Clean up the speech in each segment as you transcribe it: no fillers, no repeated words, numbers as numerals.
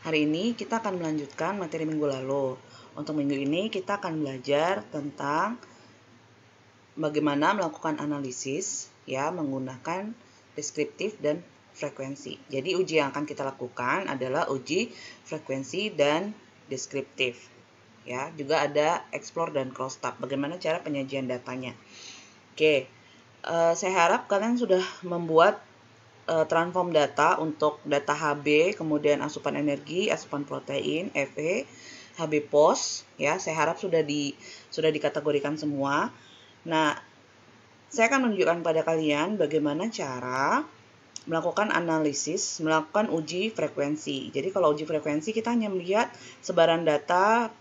Hari ini kita akan melanjutkan materi minggu lalu. Untuk minggu ini kita akan belajar tentang bagaimana melakukan analisis ya menggunakan deskriptif dan frekuensi. Jadi uji yang akan kita lakukan adalah uji frekuensi dan deskriptif. Ya, juga ada explore dan crosstab. Bagaimana cara penyajian datanya. Oke. Saya harap kalian sudah membuat transform data untuk data HB, kemudian asupan energi, asupan protein, Fe, HB pos, ya. Saya harap sudah dikategorikan semua. Nah, saya akan menunjukkan pada kalian bagaimana cara melakukan analisis, melakukan uji frekuensi. Jadi kalau uji frekuensi kita hanya melihat sebaran data,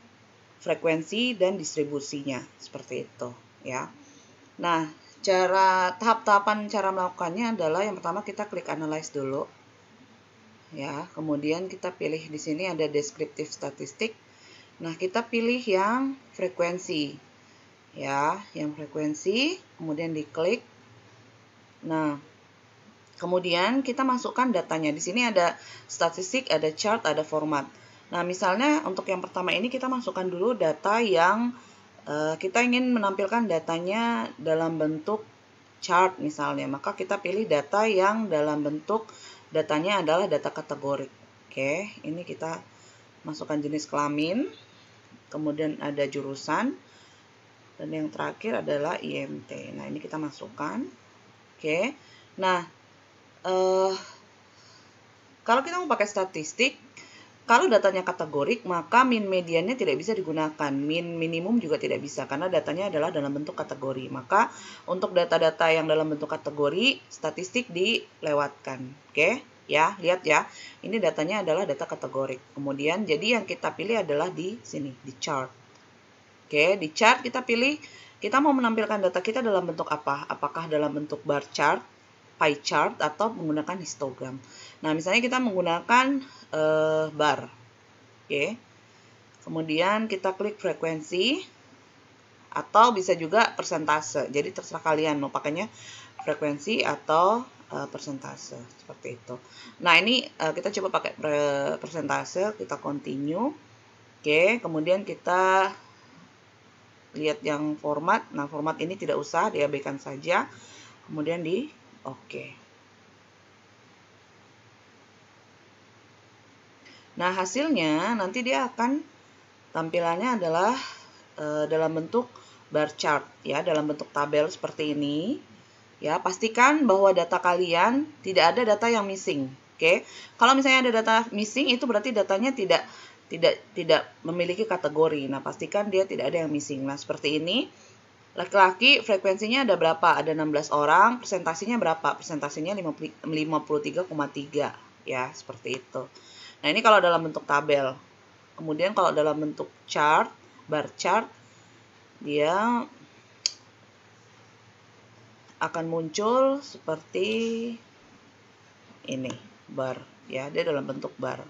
frekuensi dan distribusinya, seperti itu, ya. Nah, tahap-tahapan cara melakukannya adalah yang pertama kita klik analyze dulu. Ya, kemudian kita pilih di sini ada deskriptif statistik. Nah, kita pilih yang frekuensi. Ya, yang frekuensi, kemudian diklik. Nah, kemudian kita masukkan datanya. Di sini ada statistik, ada chart, ada format. Nah, misalnya untuk yang pertama ini kita masukkan dulu data yang kita ingin menampilkan datanya dalam bentuk chart misalnya, maka kita pilih data yang dalam bentuk datanya adalah data kategorik. Oke, ini kita masukkan jenis kelamin, kemudian ada jurusan, dan yang terakhir adalah IMT. Nah, ini kita masukkan. Oke, nah kalau kita mau pakai statistik, kalau datanya kategorik, maka min mediannya tidak bisa digunakan. Min minimum juga tidak bisa, karena datanya adalah dalam bentuk kategori. Maka untuk data-data yang dalam bentuk kategori, statistik dilewatkan. Oke, ya, lihat ya. Ini datanya adalah data kategorik. Kemudian, jadi yang kita pilih adalah di sini, di chart. Oke, di chart kita pilih, kita mau menampilkan data kita dalam bentuk apa? Apakah dalam bentuk bar chart, pie chart, atau menggunakan histogram. Nah, misalnya kita menggunakan bar. Oke. Kemudian kita klik frekuensi, atau bisa juga persentase. Jadi terserah kalian mau pakainya frekuensi atau persentase, seperti itu. Nah, ini kita coba pakai persentase, kita continue. Oke, kemudian kita lihat yang format. Nah, format ini tidak usah, diabaikan saja. Kemudian di oke. Nah, hasilnya nanti dia akan tampilannya adalah dalam bentuk bar chart, ya, dalam bentuk tabel seperti ini. Ya, pastikan bahwa data kalian tidak ada data yang missing. Oke. Kalau misalnya ada data missing, itu berarti datanya tidak memiliki kategori. Nah, pastikan dia tidak ada yang missing. Nah, seperti ini. Laki-laki frekuensinya ada berapa? Ada 16 orang. Presentasinya berapa? Presentasinya 53,3, ya, seperti itu. Nah, ini kalau dalam bentuk tabel. Kemudian kalau dalam bentuk chart, bar chart, dia akan muncul seperti ini, bar, ya, dia dalam bentuk bar.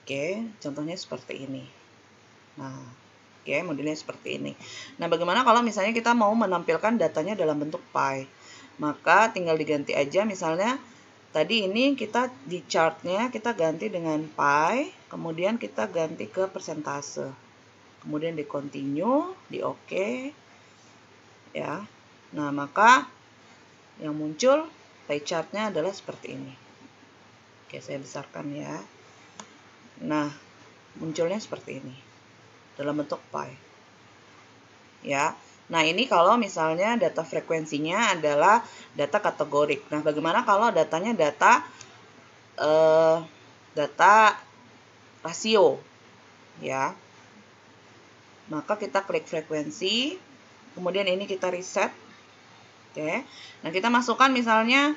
Oke, contohnya seperti ini. Nah, oke, modelnya seperti ini. Nah, bagaimana kalau misalnya kita mau menampilkan datanya dalam bentuk pie? Maka tinggal diganti aja, misalnya tadi ini kita di chartnya kita ganti dengan pie, kemudian kita ganti ke persentase. Kemudian di continue, di oke. Ya. Nah, maka yang muncul pie chartnya adalah seperti ini. Oke, saya besarkan ya. Nah, munculnya seperti ini. Dalam bentuk pie. Ya. Nah, ini kalau misalnya data frekuensinya adalah data kategorik. Nah, bagaimana kalau datanya data rasio, ya. Maka kita klik frekuensi, kemudian ini kita reset. Oke. Nah, kita masukkan misalnya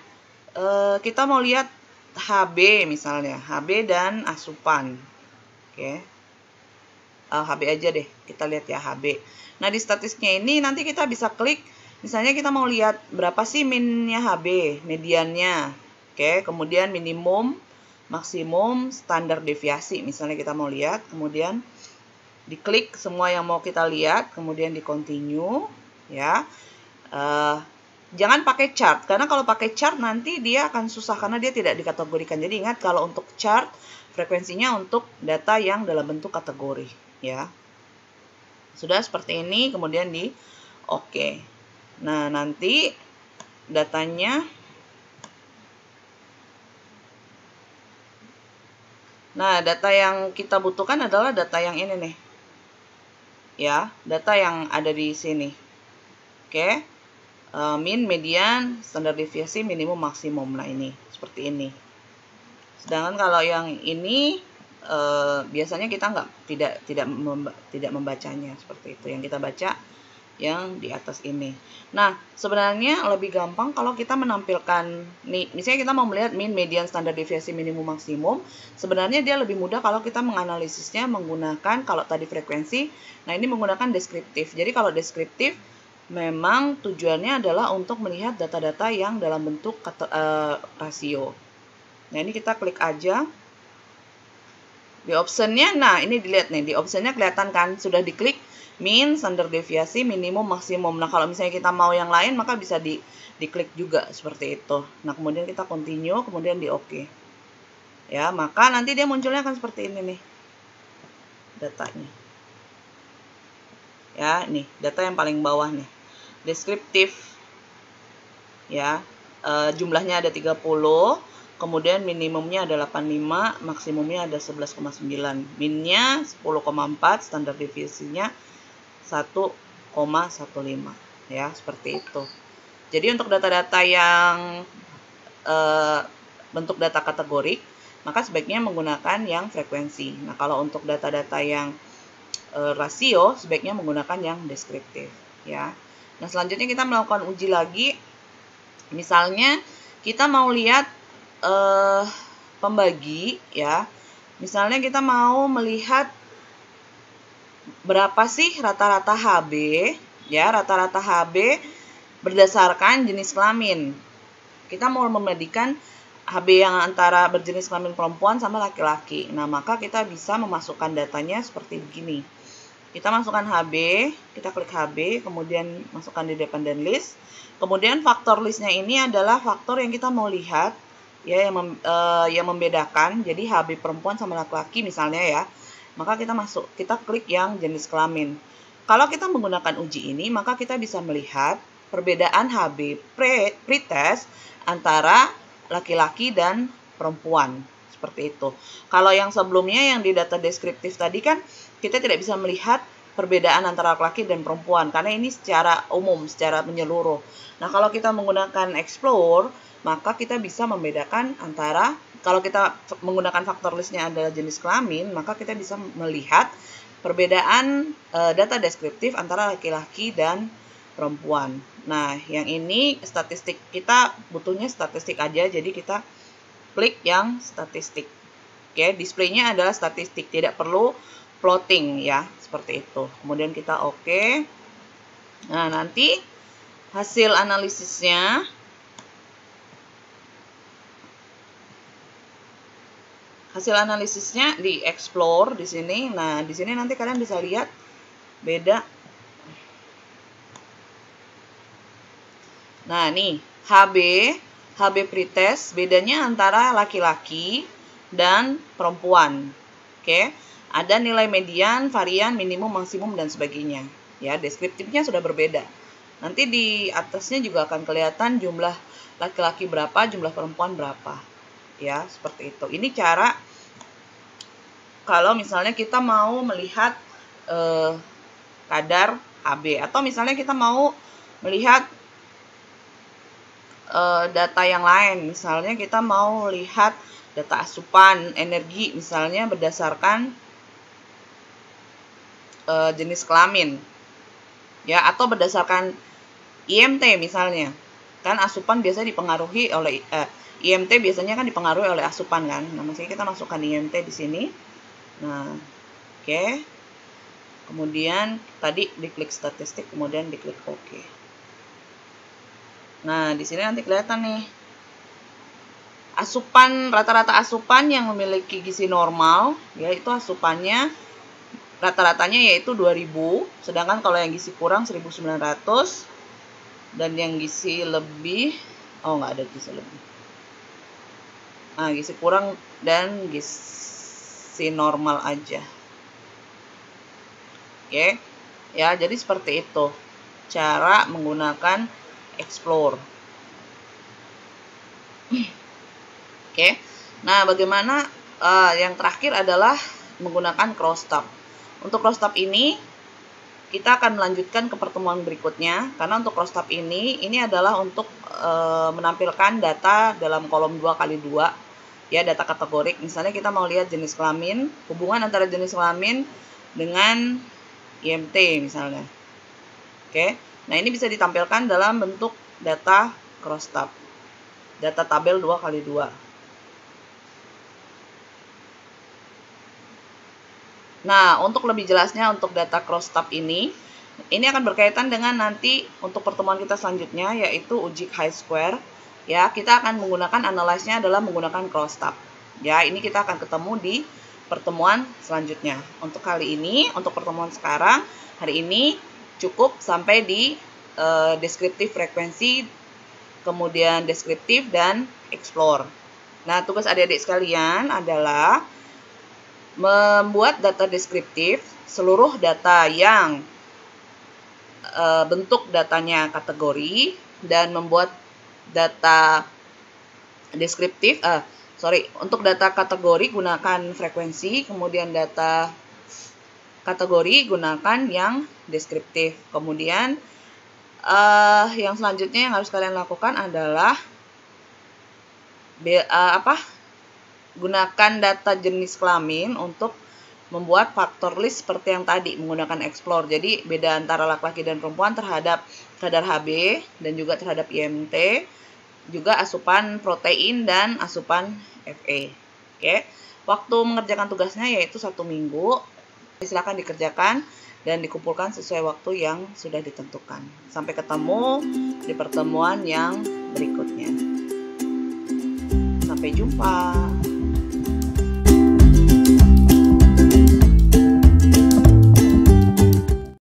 kita mau lihat HB misalnya, HB dan asupan. Oke. HB aja deh, kita lihat ya HB. Nah, di statistiknya ini nanti kita bisa klik, misalnya kita mau lihat berapa sih minnya HB, mediannya. Oke, kemudian minimum, maksimum, standar deviasi, misalnya kita mau lihat, kemudian diklik semua yang mau kita lihat, kemudian di continue, ya. Jangan pakai chart, karena kalau pakai chart nanti dia akan susah karena dia tidak dikategorikan. Jadi ingat kalau untuk chart, frekuensinya untuk data yang dalam bentuk kategori, ya. Sudah seperti ini, kemudian di oke. Nah, nanti datanya, nah data yang kita butuhkan adalah data yang ini nih, ya, data yang ada di sini. Oke, min, median, standar deviasi, minimum, maksimum. Nah ini seperti ini. Sedangkan kalau yang ini biasanya kita tidak membacanya seperti itu. Yang kita baca yang di atas ini. Nah, sebenarnya lebih gampang kalau kita menampilkan nih, misalnya kita mau melihat min, median, standar deviasi, minimum, maksimum. Sebenarnya dia lebih mudah kalau kita menganalisisnya menggunakan, kalau tadi frekuensi, nah ini menggunakan deskriptif. Jadi kalau deskriptif memang tujuannya adalah untuk melihat data-data yang dalam bentuk rasio. Nah, ini kita klik aja di optionnya. Nah, ini dilihat nih, di optionnya kelihatan kan, sudah diklik min, standar deviasi, minimum, maksimum. Nah, kalau misalnya kita mau yang lain, maka bisa diklik juga seperti itu. Nah, kemudian kita continue, kemudian di oke. Ya, maka nanti dia munculnya akan seperti ini nih, datanya. Ya, nih, data yang paling bawah nih. Deskriptif. Ya, jumlahnya ada 30, kemudian minimumnya ada 85, maksimumnya ada 11,9. Minnya 10,4, standar deviasinya 1,15, ya, seperti itu. Jadi untuk data-data yang bentuk data kategorik, maka sebaiknya menggunakan yang frekuensi. Nah, kalau untuk data-data yang rasio, sebaiknya menggunakan yang deskriptif, ya. Nah, selanjutnya kita melakukan uji lagi. Misalnya kita mau lihat pembagi, ya. Misalnya kita mau melihat berapa sih rata-rata HB, ya, rata-rata HB berdasarkan jenis kelamin. Kita mau membandingkan HB yang antara berjenis kelamin perempuan sama laki-laki. Nah, maka kita bisa memasukkan datanya seperti begini. Kita masukkan HB, kita klik HB, kemudian masukkan di dependent list. Kemudian faktor listnya ini adalah faktor yang kita mau lihat, ya, yang membedakan. Jadi HB perempuan sama laki-laki misalnya, ya. Maka kita klik yang jenis kelamin. Kalau kita menggunakan uji ini, maka kita bisa melihat perbedaan HB pretest antara laki-laki dan perempuan. Seperti itu. Kalau yang sebelumnya yang di data deskriptif tadi kan kita tidak bisa melihat perbedaan antara laki-laki dan perempuan karena ini secara umum, secara menyeluruh. Nah, kalau kita menggunakan explore, maka kita bisa membedakan antara, kalau kita menggunakan faktor listnya adalah jenis kelamin, maka kita bisa melihat perbedaan data deskriptif antara laki-laki dan perempuan. Nah, yang ini statistik, kita butuhnya statistik aja, jadi kita klik yang statistik. Oke, displaynya adalah statistik, tidak perlu plotting, ya, seperti itu. Kemudian kita oke. Nah, nanti hasil analisisnya di explore di sini. Nah, di sini nanti kalian bisa lihat beda. Nah, nih HB pretest bedanya antara laki-laki dan perempuan. Oke, ada nilai median, varian, minimum, maksimum dan sebagainya. Ya, deskriptifnya sudah berbeda. Nanti di atasnya juga akan kelihatan jumlah laki-laki berapa, jumlah perempuan berapa. Ya, seperti itu. Ini cara kalau misalnya kita mau melihat kadar HB, atau misalnya kita mau melihat data yang lain. Misalnya kita mau lihat data asupan energi misalnya berdasarkan jenis kelamin, ya, atau berdasarkan IMT misalnya. Kan asupan biasanya dipengaruhi oleh IMT biasanya kan dipengaruhi oleh asupan kan. Nah, maksudnya kita masukkan IMT di sini. Nah, oke. Kemudian tadi diklik statistik, kemudian diklik oke. Nah, di sini nanti kelihatan nih. Asupan, rata-rata asupan yang memiliki gizi normal, yaitu asupannya rata-ratanya yaitu 2000, sedangkan kalau yang gizi kurang 1900. dan yang gizi lebih, oh nggak ada gizi lebih. Nah, gizi kurang dan gizi normal aja. Oke, ya jadi seperti itu cara menggunakan explore. Oke, nah bagaimana yang terakhir adalah menggunakan crosstab. Untuk crosstab ini kita akan melanjutkan ke pertemuan berikutnya, karena untuk crosstab ini adalah untuk menampilkan data dalam kolom 2x2, ya, data kategorik. Misalnya kita mau lihat jenis kelamin, hubungan antara jenis kelamin dengan IMT misalnya. Oke, nah ini bisa ditampilkan dalam bentuk data crosstab, data tabel 2x2. Nah, untuk lebih jelasnya untuk data crosstab ini akan berkaitan dengan nanti untuk pertemuan kita selanjutnya, yaitu uji chi-square. Ya, kita akan menggunakan analyze-nya adalah menggunakan crosstab. Ya, ini kita akan ketemu di pertemuan selanjutnya. Untuk kali ini, untuk pertemuan sekarang, hari ini cukup sampai di deskriptif frekuensi, kemudian deskriptif dan explore. Nah, tugas adik-adik sekalian adalah membuat data deskriptif, seluruh data yang bentuk datanya kategori, dan membuat data deskriptif, untuk data kategori gunakan frekuensi, kemudian data kategori gunakan yang deskriptif. Kemudian yang selanjutnya yang harus kalian lakukan adalah gunakan data jenis kelamin untuk membuat faktor list seperti yang tadi menggunakan explore. Jadi beda antara laki-laki dan perempuan terhadap kadar HB dan juga terhadap IMT, juga asupan protein dan asupan Fe. Oke. Waktu mengerjakan tugasnya yaitu 1 minggu. Silakan dikerjakan dan dikumpulkan sesuai waktu yang sudah ditentukan. Sampai ketemu di pertemuan yang berikutnya. Sampai jumpa.